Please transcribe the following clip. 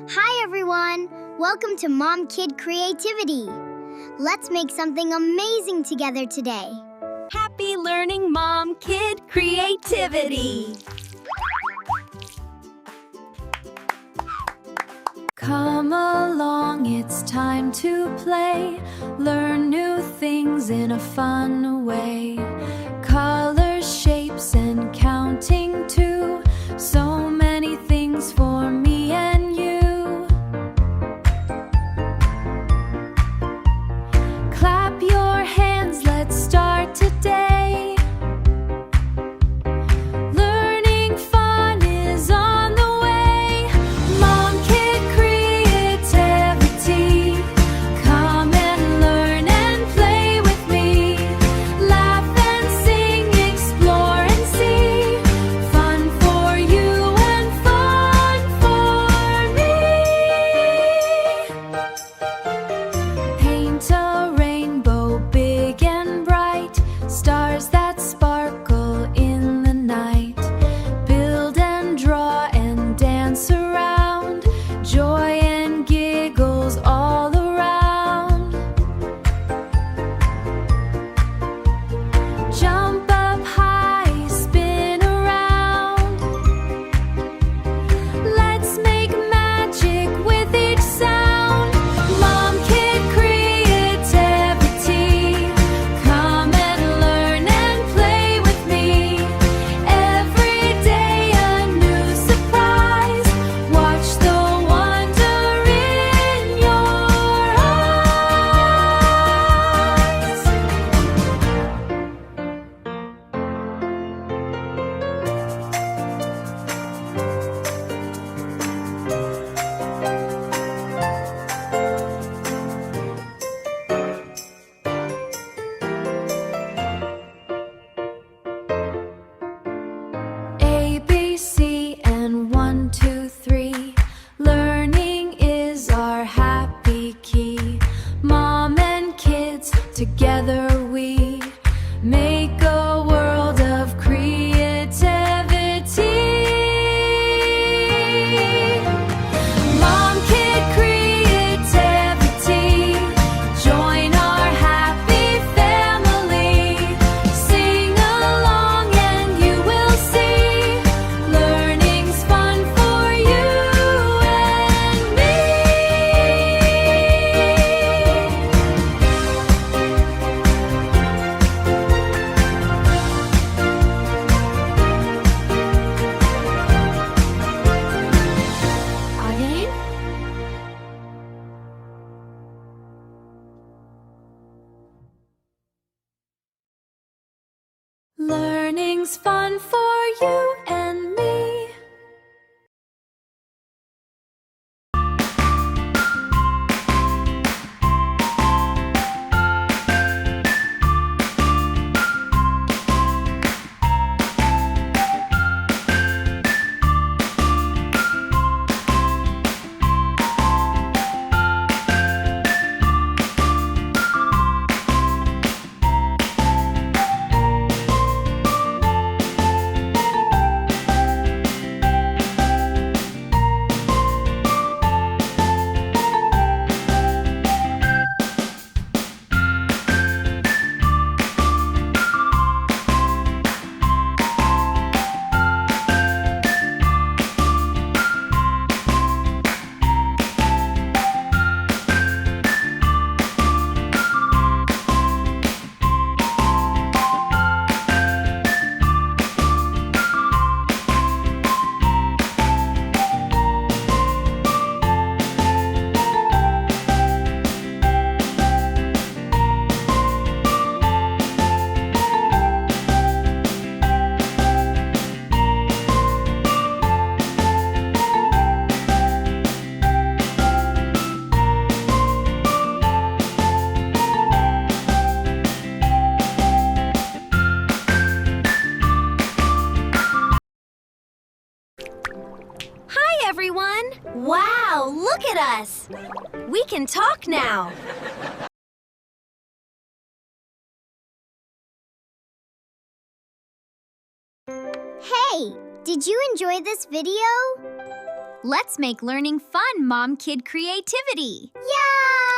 Hi everyone! Welcome to MomKidCreativity. Let's make something amazing together today. Happy learning, MomKidCreativity! Come along, it's time to play. Learn new things in a fun way. Colors, shapes, and counting too. So many things for me and you. Clap your hands, let's start today. Learning fun is on the way. MomKidCreativity. Come and learn and play with me. Laugh and sing, explore and see. Fun for you and fun for me. Paint a rainbow big and bright. Stars that sparkle in the night. Build and draw and dance around. Joy and giggles all around. Jump up high, spin around. Let's make magic with each sound. MomKidCreativity. Come and learn and play with me. Every day a new surprise. Watch the wonder in your eyes. A, B, C, and 1, 2, 3. Learning is our happy key. Mom and kids, together we make a world of creativity. MomKidCreativity. Join our happy family. Sing along and you will see. Learning's fun for you and me. Again? Learning's fun for you and me. Hi everyone! Wow, look at us! We can talk now! Hey, did you enjoy this video? Let's make learning fun, Mom Kid Creativity. Yeah!